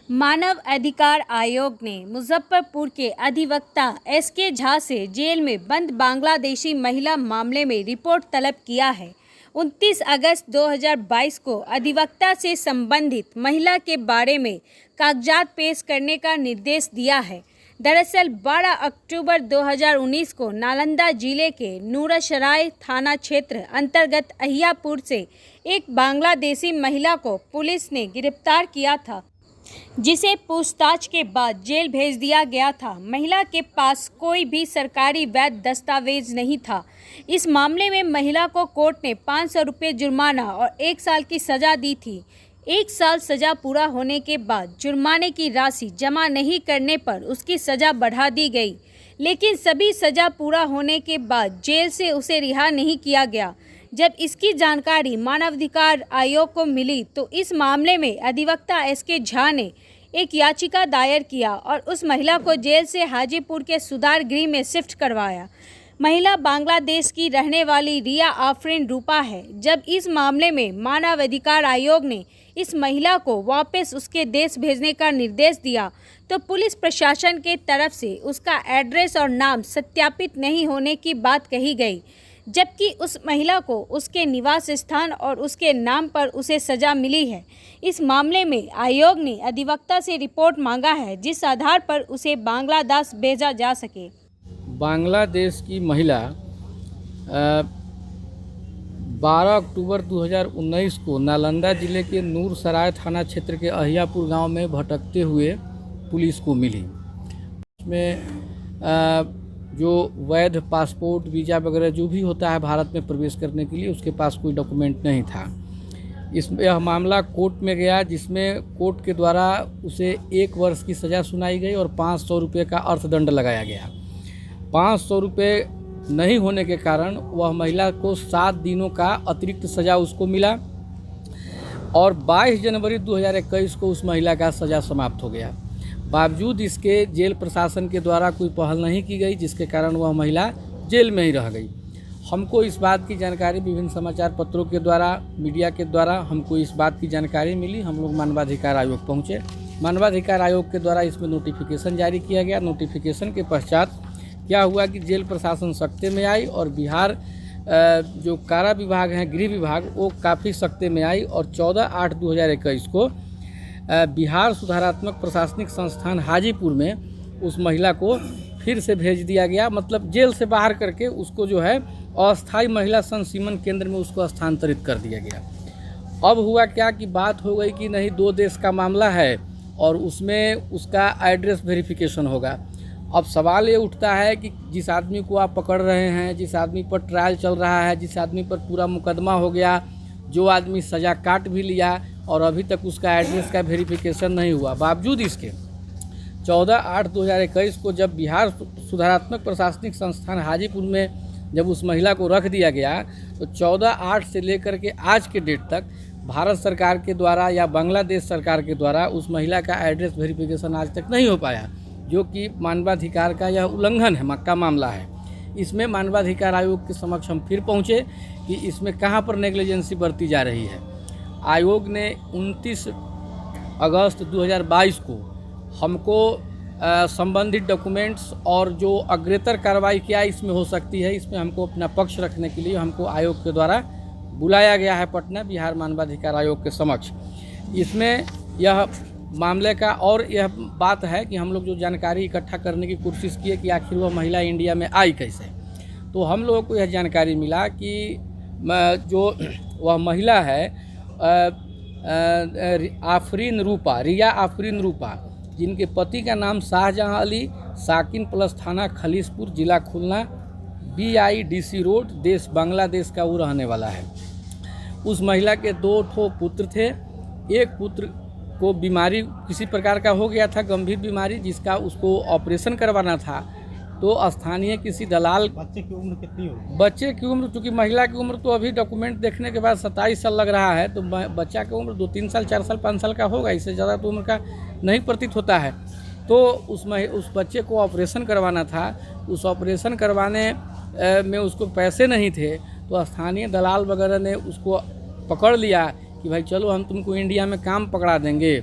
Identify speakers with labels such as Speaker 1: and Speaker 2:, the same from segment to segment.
Speaker 1: मानव अधिकार आयोग ने मुजफ्फरपुर के अधिवक्ता एसके झा से जेल में बंद बांग्लादेशी महिला मामले में रिपोर्ट तलब किया है। 29 अगस्त 2022 को अधिवक्ता से संबंधित महिला के बारे में कागजात पेश करने का निर्देश दिया है। दरअसल 12 अक्टूबर 2019 को नालंदा जिले के नूरसराय थाना क्षेत्र अंतर्गत अहियापुर से एक बांग्लादेशी महिला को पुलिस ने गिरफ्तार किया था, जिसे पूछताछ के बाद जेल भेज दिया गया था। महिला के पास कोई भी सरकारी वैध दस्तावेज नहीं था। इस मामले में महिला को कोर्ट ने 500 रुपये जुर्माना और 1 साल की सज़ा दी थी। 1 साल सज़ा पूरा होने के बाद जुर्माने की राशि जमा नहीं करने पर उसकी सज़ा बढ़ा दी गई, लेकिन सभी सज़ा पूरा होने के बाद जेल से उसे रिहा नहीं किया गया। जब इसकी जानकारी मानवाधिकार आयोग को मिली तो इस मामले में अधिवक्ता एसके झा ने एक याचिका दायर किया और उस महिला को जेल से हाजीपुर के सुधार गृह में शिफ्ट करवाया। महिला बांग्लादेश की रहने वाली रिया आफरीन रूपा है। जब इस मामले में मानवाधिकार आयोग ने इस महिला को वापस उसके देश भेजने का निर्देश दिया तो पुलिस प्रशासन के तरफ से उसका एड्रेस और नाम सत्यापित नहीं होने की बात कही गई, जबकि उस महिला को उसके निवास स्थान और उसके नाम पर उसे सज़ा मिली है। इस मामले में आयोग ने अधिवक्ता से रिपोर्ट मांगा है, जिस आधार पर उसे बांग्लादेश भेजा जा सके।
Speaker 2: बांग्लादेश की महिला 12 अक्टूबर 2019 को नालंदा जिले के नूरसराय थाना क्षेत्र के अहियापुर गांव में भटकते हुए पुलिस को मिली। उसमें जो वैध पासपोर्ट, वीज़ा वगैरह जो भी होता है भारत में प्रवेश करने के लिए, उसके पास कोई डॉक्यूमेंट नहीं था। यह मामला कोर्ट में गया, जिसमें कोर्ट के द्वारा उसे 1 वर्ष की सज़ा सुनाई गई और 500 रुपये का अर्थदंड लगाया गया। 500 रुपये नहीं होने के कारण वह महिला को 7 दिनों का अतिरिक्त सज़ा उसको मिला और 22 जनवरी 2021 को उस महिला का सज़ा समाप्त हो गया। बावजूद इसके जेल प्रशासन के द्वारा कोई पहल नहीं की गई, जिसके कारण वह महिला जेल में ही रह गई। हमको इस बात की जानकारी विभिन्न समाचार पत्रों के द्वारा, मीडिया के द्वारा हमको इस बात की जानकारी मिली। हम लोग मानवाधिकार आयोग पहुँचे। मानवाधिकार आयोग के द्वारा इसमें नोटिफिकेशन जारी किया गया। नोटिफिकेशन के पश्चात क्या हुआ कि जेल प्रशासन सख्ते में आई और बिहार जो कारा विभाग है, गृह विभाग, वो काफ़ी सख्ते में आई और 14/8/2021 को बिहार सुधारात्मक प्रशासनिक संस्थान हाजीपुर में उस महिला को फिर से भेज दिया गया। मतलब जेल से बाहर करके उसको जो है अस्थायी महिला संसीमन केंद्र में उसको स्थानांतरित कर दिया गया। अब हुआ क्या कि बात हो गई कि नहीं, 2 देश का मामला है और उसमें उसका एड्रेस वेरिफिकेशन होगा। अब सवाल ये उठता है कि जिस आदमी को आप पकड़ रहे हैं, जिस आदमी पर ट्रायल चल रहा है, जिस आदमी पर पूरा मुकदमा हो गया, जो आदमी सज़ा काट भी लिया और अभी तक उसका एड्रेस का वेरिफिकेशन नहीं हुआ, बावजूद इसके 14/8/2021 को जब बिहार सुधारात्मक प्रशासनिक संस्थान हाजीपुर में जब उस महिला को रख दिया गया तो 14/8 से लेकर के आज के डेट तक भारत सरकार के द्वारा या बांग्लादेश सरकार के द्वारा उस महिला का एड्रेस वेरिफिकेशन आज तक नहीं हो पाया, जो कि मानवाधिकार का यह उल्लंघन है का मामला है। इसमें मानवाधिकार आयोग के समक्ष हम फिर पहुँचे कि इसमें कहाँ पर नेग्लिजेंसी बरती जा रही है। आयोग ने 29 अगस्त 2022 को हमको संबंधित डॉक्यूमेंट्स और जो अग्रेतर कार्रवाई क्या इसमें हो सकती है, इसमें हमको अपना पक्ष रखने के लिए हमको आयोग के द्वारा बुलाया गया है पटना बिहार मानवाधिकार आयोग के समक्ष। इसमें यह मामले का और यह बात है कि हम लोग जो जानकारी इकट्ठा करने की कोशिश किए कि आखिर वह महिला इंडिया में आई कैसे, तो हम लोगों को यह जानकारी मिला कि जो वह महिला है आफरीन रूपा, रिया आफरीन रूपा, जिनके पति का नाम शाहजहां अली, साकिन प्लस थाना खलीसपुर, जिला खुलना, BIDC रोड, देश बांग्लादेश का वो रहने वाला है। उस महिला के 2 पुत्र थे। एक पुत्र को बीमारी किसी प्रकार का हो गया था, गंभीर बीमारी, जिसका उसको ऑपरेशन करवाना था। तो स्थानीय किसी दलाल,
Speaker 3: बच्चे की उम्र कितनी होगी?
Speaker 2: बच्चे की उम्र, चूँकि महिला की उम्र तो अभी डॉक्यूमेंट देखने के बाद 27 साल लग रहा है, तो बच्चा की उम्र 2-3 साल, 4 साल, 5 साल का होगा, इससे ज़्यादा तो उम्र का नहीं प्रतीत होता है। तो उस बच्चे को ऑपरेशन करवाना था। उस ऑपरेशन करवाने में उसको पैसे नहीं थे, तो स्थानीय दलाल वगैरह ने उसको पकड़ लिया कि भाई चलो हम तुमको इंडिया में काम पकड़ा देंगे।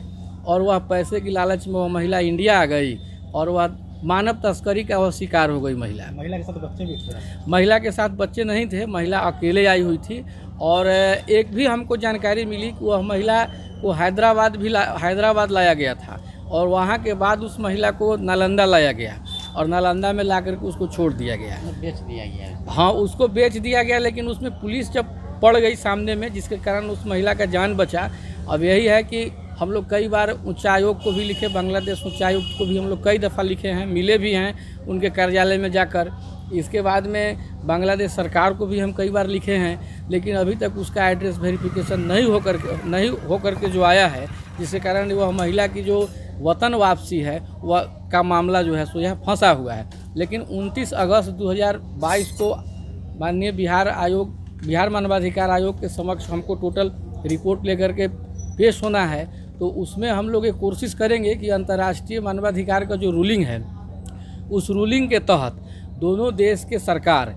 Speaker 2: और वह पैसे की लालच में वह महिला इंडिया आ गई और वह मानव तस्करी का वह शिकार हो गई। महिला
Speaker 3: के साथ बच्चे भी थे?
Speaker 2: महिला के साथ बच्चे नहीं थे, महिला अकेले आई हुई थी। और एक भी हमको जानकारी मिली कि वह महिला को हैदराबाद लाया गया था और वहाँ के बाद उस महिला को नालंदा लाया गया और नालंदा में ला करके उसको छोड़ दिया गया,
Speaker 3: बेच दिया गया।
Speaker 2: हाँ, उसको बेच दिया गया, लेकिन उसमें पुलिस जब पड़ गई सामने में, जिसके कारण उस महिला का जान बचा। अब यही है कि हम लोग कई बार उच्चायोग को भी लिखे, बांग्लादेश उच्चायुक्त को भी हम लोग कई दफ़ा लिखे हैं, मिले भी हैं उनके कार्यालय में जाकर। इसके बाद में बांग्लादेश सरकार को भी हम कई बार लिखे हैं, लेकिन अभी तक उसका एड्रेस वेरिफिकेशन नहीं होकर के जो आया है, जिसके कारण वह महिला की जो वतन वापसी है वह का मामला जो है सो यह फंसा हुआ है। लेकिन 29 अगस्त 2022 को माननीय बिहार मानवाधिकार आयोग के समक्ष हमको टोटल रिपोर्ट लेकर के पेश होना है। तो उसमें हम लोग ये कोशिश करेंगे कि अंतर्राष्ट्रीय मानवाधिकार का जो रूलिंग है, उस रूलिंग के तहत दोनों देश के सरकार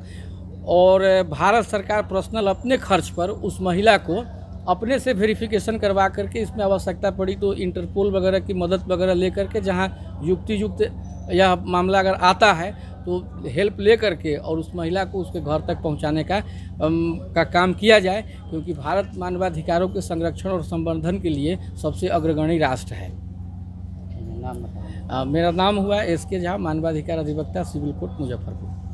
Speaker 2: और भारत सरकार पर्सनल अपने खर्च पर उस महिला को अपने से वेरिफिकेशन करवा करके, इसमें आवश्यकता पड़ी तो इंटरपोल वगैरह की मदद वगैरह लेकर के, जहां युक्त यह मामला अगर आता है तो हेल्प ले करके और उस महिला को उसके घर तक पहुंचाने का काम किया जाए, क्योंकि भारत मानवाधिकारों के संरक्षण और संवर्धन के लिए सबसे अग्रगणी राष्ट्र है।
Speaker 3: नाम बताओ।
Speaker 2: मेरा नाम हुआ SK झा, मानवाधिकार अधिवक्ता, सिविल कोर्ट, मुजफ्फरपुर।